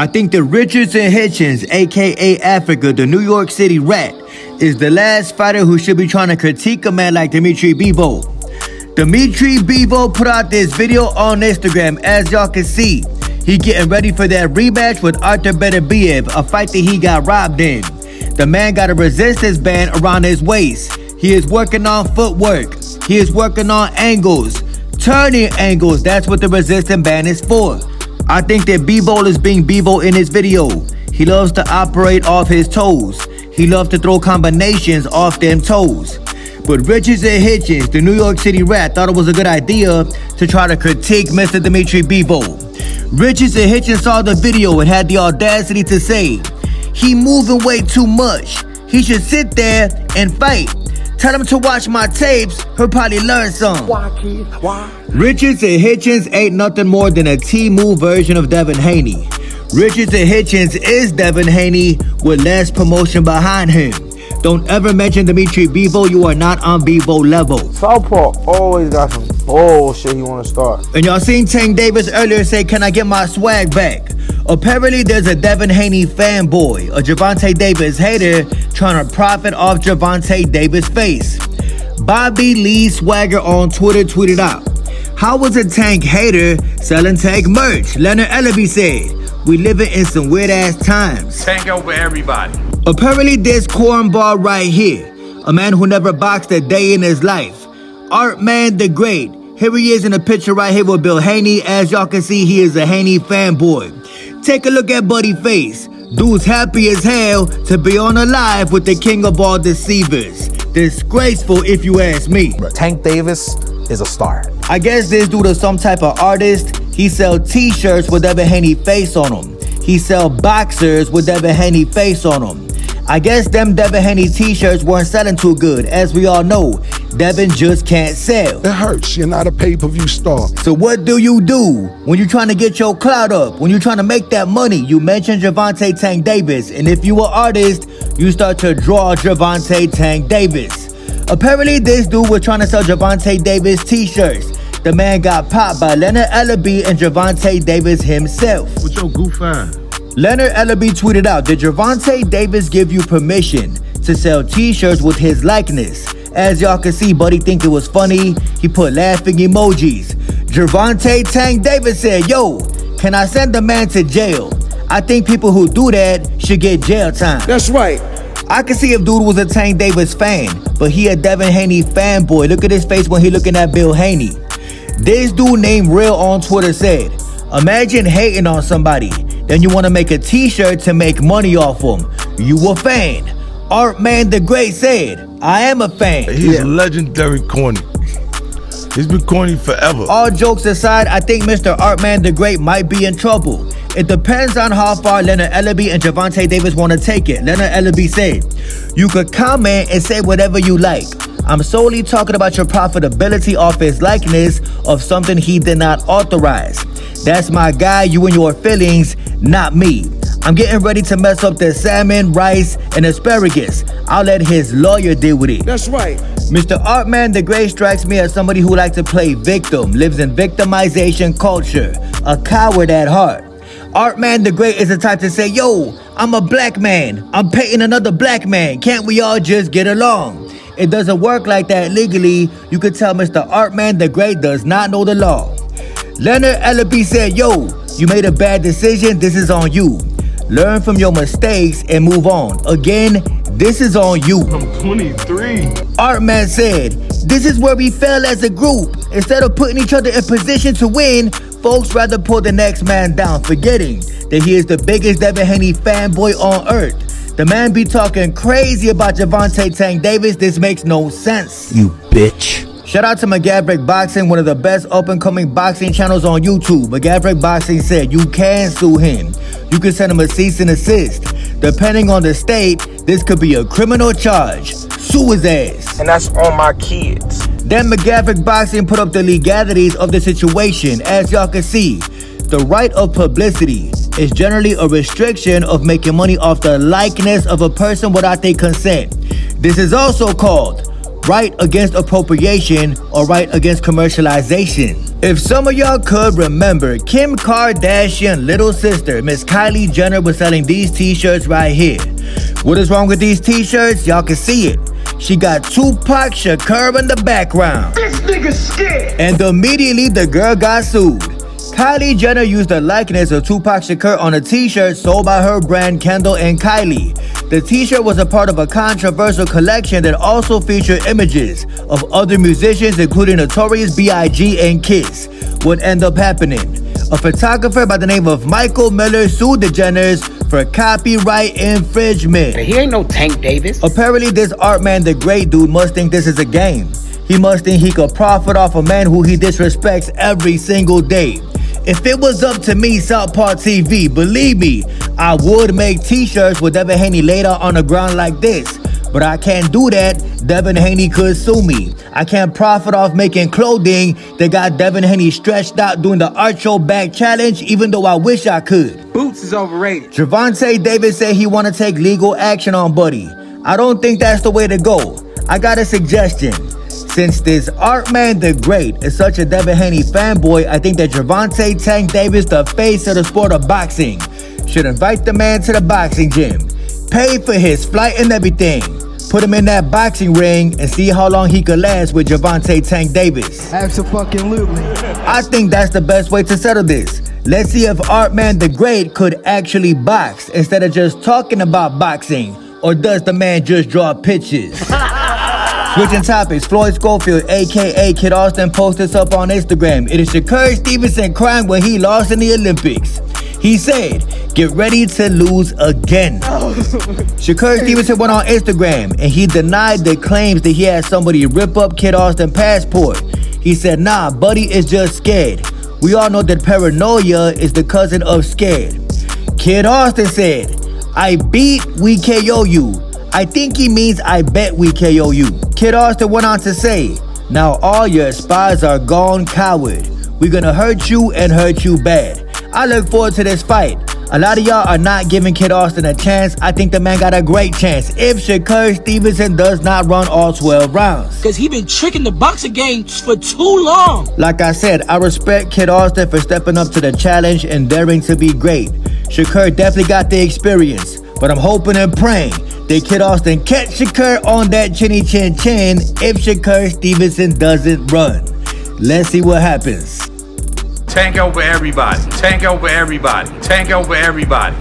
I think the Richardson Hitchens, aka Africa, the New York City Rat, is the last fighter who should be trying to critique a man like Dimitri Bivol. Dimitri Bivol put out this video on Instagram. As y'all can see, he getting ready for that rematch with Artur Beterbiev, a fight that he got robbed in. The man got a resistance band around his waist. He is working on footwork. He is working on angles, turning angles. That's what the resistance band is for. I think that Bivol is being Bivol in his video. He loves to operate off his toes. He loves to throw combinations off them toes. But Richardson Hitchens, the New York City Rat, thought it was a good idea to try to critique Mr. Dimitri Bivol. Richardson Hitchens saw the video and had the audacity to say, "He moving way too much. He should sit there and fight. Tell him to watch my tapes, he'll probably learn some." Why, kid? Why? Richardson Hitchens ain't nothing more than a T-move version of Devin Haney. Richardson Hitchens is Devin Haney with less promotion behind him. Don't ever mention Dimitri Bivol, you are not on Bivol level. Southpaw always got some bullshit he wanna start. And y'all seen Tank Davis earlier say, "Can I get my swag back?" Apparently there's a Devin Haney fanboy, a Gervonta Davis hater, trying to profit off Gervonta Davis' face. Bobby Lee Swagger on Twitter tweeted out, "How was a Tank hater selling Tank merch?" Leonard Ellaby said, "We living in some weird ass times." Tank over everybody. Apparently this cornball right here, a man who never boxed a day in his life, Art Man the Great. Here he is in a picture right here with Bill Haney. As y'all can see, he is a Haney fanboy. Take a look at Buddy face. Dude's happy as hell to be on alive with the king of all deceivers. Disgraceful if you ask me. Tank Davis is a star. I guess this dude is some type of artist. He sell t-shirts with Devin Haney face on them. He sell boxers with Devin Haney face on them. I guess them Devin Haney t-shirts weren't selling too good. As we all know, Devin just can't sell. It hurts. You're not a pay-per-view star. So what do when you're trying to get your clout up? When you're trying to make that money? You mention Gervonta Tank Davis. And if you an artist, you start to draw Gervonta Tank Davis. Apparently this dude was trying to sell Gervonta Davis t-shirts. The man got popped by Leonard Ellaby and Gervonta Davis himself. What's your goof on? Leonard Ellaby tweeted out, "Did Gervonta Davis give you permission to sell t-shirts with his likeness?" As y'all can see, Buddy think it was funny. He put laughing emojis. Gervonta Tank Davis said, "Yo, can I send the man to jail? I think people who do that should get jail time." That's right. I can see if dude was a Tank Davis fan, but he a Devin Haney fanboy. Look at his face when he looking at Bill Haney. This dude named Real on Twitter said, "Imagine hating on somebody, then you want to make a t-shirt to make money off them. You a fan." Art Man the Great said, "I am a fan." He's legendary corny. He's been corny forever. All jokes aside, I think Mr. Art Man the Great might be in trouble. It depends on how far Leonard Ellaby and Gervonta Davis want to take it. Leonard Ellaby said, "You could comment and say whatever you like. I'm solely talking about your profitability off his likeness of something he did not authorize. That's my guy, you and your feelings, not me. I'm getting ready to mess up the salmon, rice, and asparagus. I'll let his lawyer deal with it." That's right. Mr. Artman the Great strikes me as somebody who likes to play victim, lives in victimization culture, a coward at heart. Artman the Great is the type to say, "Yo, I'm a black man. I'm paying another black man. Can't we all just get along?" It doesn't work like that legally. You could tell Mr. Artman the Great does not know the law. Leonard Ellaby said, "Yo, you made a bad decision. This is on you. Learn from your mistakes and move on. Again, this is on you." I'm 23. Artman said, "This is where we fail as a group. Instead of putting each other in position to win, folks rather pull the next man down, forgetting that he is the biggest Devin Haney fanboy on earth. The man be talking crazy about Gervonta Tank Davis. This makes no sense." You bitch. Shout out to McGaverick Boxing, one of the best up-and-coming boxing channels on YouTube. McGaverick Boxing said you can sue him. You can send him a cease and desist. Depending on the state, this could be a criminal charge. Sue his ass. And that's on my kids. Then McGaverick Boxing put up the legalities of the situation. As y'all can see, the right of publicity is generally a restriction of making money off the likeness of a person without their consent. This is also called right against appropriation or right against commercialization. If some of y'all could remember, Kim Kardashian's little sister, Miss Kylie Jenner, was selling these t-shirts right here. What is wrong with these t-shirts? Y'all can see it. She got Tupac Shakur in the background. This nigga's scared. And immediately the girl got sued. Kylie Jenner used the likeness of Tupac Shakur on a t-shirt sold by her brand Kendall and Kylie. The t-shirt was a part of a controversial collection that also featured images of other musicians including Notorious B.I.G. and Kiss. What ended up happening? A photographer by the name of Michael Miller sued the Jenners for copyright infringement. He ain't no Tank Davis. Apparently this art man, the great dude, must think this is a game. He must think he could profit off a man who he disrespects every single day. If it was up to me, Southpaw TV, believe me, I would make t-shirts with Devin Haney laid out on the ground like this. But I can't do that. Devin Haney could sue me. I can't profit off making clothing that got Devin Haney stretched out doing the Archo Back Challenge, even though I wish I could. Boots is overrated. Gervonta Davis said he want to take legal action on Buddy. I don't think that's the way to go. I got a suggestion. Since this art man the great is such a Devin Haney fanboy, I think that Gervonta Tank Davis, the face of the sport of boxing, should invite the man to the boxing gym, pay for his flight and everything, put him in that boxing ring and see how long he could last with Gervonta Tank Davis. Absolutely. I think that's the best way to settle this. Let's see if art man the great could actually box instead of just talking about boxing, or does the man just draw pictures? Switching topics, Floyd Schofield, aka Kid Austin, posted this up on Instagram. It is Shakur Stevenson crying when he lost in the Olympics. He said, "Get ready to lose again." Shakur Stevenson went on Instagram and he denied the claims that he had somebody rip up Kid Austin's passport. He said, "Nah, Buddy is just scared. We all know that paranoia is the cousin of scared." Kid Austin said, "I beat, we KO you. I think he means I bet we KO you." Kid Austin went on to say, "Now all your spies are gone, coward. We're gonna hurt you and hurt you bad." I look forward to this fight. A lot of y'all are not giving Kid Austin a chance. I think the man got a great chance if Shakur Stevenson does not run all 12 rounds. Because he been tricking the boxing game for too long. Like I said, I respect Kid Austin for stepping up to the challenge and daring to be great. Shakur definitely got the experience, but I'm hoping and praying that Kid Austin catch Shakur on that chinny chin chin if Shakur Stevenson doesn't run. Let's see what happens. Tank over everybody. Tank over everybody. Tank over everybody.